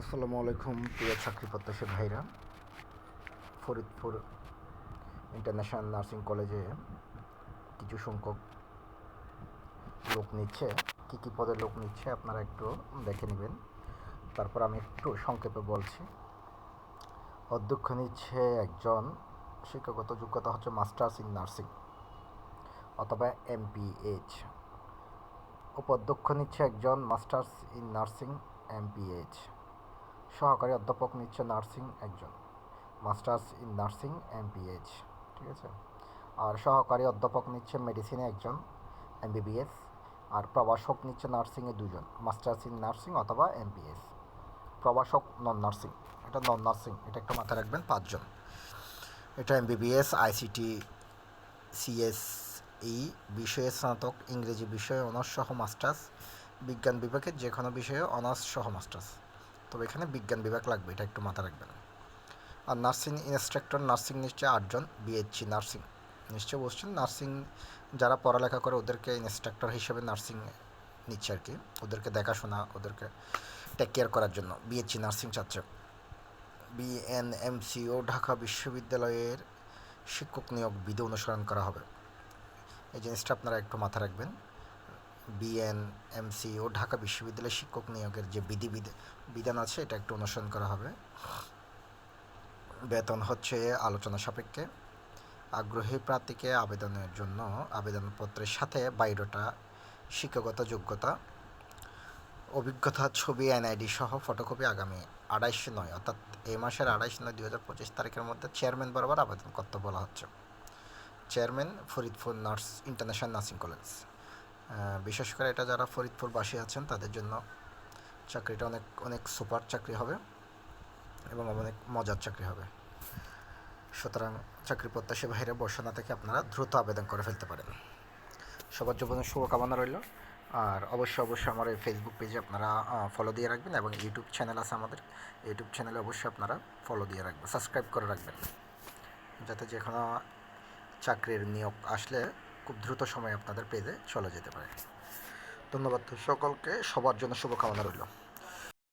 আসসালামু আলাইকুম প্রিয় চাকরি প্রত্যাশী ভাইরা। ফরিদপুর ইন্টারন্যাশনাল নার্সিং কলেজে কিছু সংখ্যক লোক নিচ্ছে। কী কী পদের লোক নিচ্ছে আপনারা একটু দেখে নেবেন, তারপর আমি একটু সংক্ষেপে বলছি। অধ্যক্ষ নিচ্ছে একজন, শিক্ষাগত যোগ্যতা হচ্ছে মাস্টার্স ইন নার্সিং অথবা MPH। উপাধ্যক্ষ নিচ্ছে একজন, মাস্টার্স ইন নার্সিং MPH। সহকারী অধ্যাপক নিচ্ছে নার্সিং একজন, মাস্টার্স ইন নার্সিং MPH, ঠিক আছে। আর সহকারী অধ্যাপক নিচ্ছে মেডিসিনে একজন MBBS, আর প্রভাষক নিচ্ছে নার্সিংয়ে দুজন, মাস্টার্স ইন নার্সিং অথবা MPS। প্রভাষক নন নার্সিং, এটা নন নার্সিং, এটা একটু মাথায় রাখবেন, 5 জন। এটা MBBS, ICT, CSE বিষয়ে স্নাতক, ইংরেজি বিষয়ে অনার্স সহ মাস্টার্স, বিজ্ঞান বিভাগের যে কোনো বিষয়ে অনার্স সহ মাস্টার্স, তবে এখানে বিজ্ঞান বিভাগ লাগবে, এটা একটু মাথা রাখবেন। আর নার্সিং ইনস্ট্রাক্টর নার্সিং নিশ্চয় 8 জন, BHC নার্সিং। নিশ্চয় বলছেন নার্সিং যারা পড়ালেখা করে ওদেরকে ইনস্ট্রাক্টর হিসেবে নার্সিং নিচ্ছে আর কি, ওদেরকে দেখাশোনা, ওদেরকে টেক কেয়ার করার জন্য BHC নার্সিং ছাত্র। BNMCO ঢাকা বিশ্ববিদ্যালয়ের শিক্ষক নিয়োগ বিধি অনুসরণ করা হবে, এই জিনিসটা আপনারা একটু মাথা রাখবেন। BNMCO ঢাকা বিশ্ববিদ্যালয়ের শিক্ষক নিয়োগের যে বিধান আছে এটা একটু অনুসরণ করা হবে। বেতন হচ্ছে আলোচনা সাপেক্ষে। আগ্রহী প্রার্থীকে আবেদনের জন্য আবেদনপত্রের সাথে বায়োডাটা, শিক্ষাগত যোগ্যতা, অভিজ্ঞতা, ছবি, NID সহ ফটোকপি আগামী 28/9 অর্থাৎ এই মাসের 28/9/2025 তারিখের মধ্যে চেয়ারম্যান বরাবর আবেদন করতে বলা হচ্ছে। Chairman Faridpur international nursing college. বিশেষ করে এটা যারা ফরিদপুরবাসী আছেন তাদের জন্য চাকরিটা অনেক অনেক সুপার চাকরি হবে এবং অনেক মজার চাকরি হবে। সুতরাং চাকরি প্রত্যাশী ভাইরা বসে না থেকে আপনারা দ্রুত আবেদন করে ফেলতে পারেন। সবার জীবনের শুভকামনা রইল। আর অবশ্যই আমার এই ফেসবুক পেজে আপনারা ফলো দিয়ে রাখবেন, এবং ইউটিউব চ্যানেল আছে আমাদের, ইউটিউব চ্যানেলে অবশ্যই আপনারা ফলো দিয়ে রাখবেন, সাবস্ক্রাইব করে রাখবেন, যাতে যে কোনো চাকরির নিয়োগ আসলে খুব দ্রুত সময়ে আপনাদের পেজে চলে যেতে পারে। ধন্যবাদ সকলকে, সবার জন্য শুভকামনা রইল।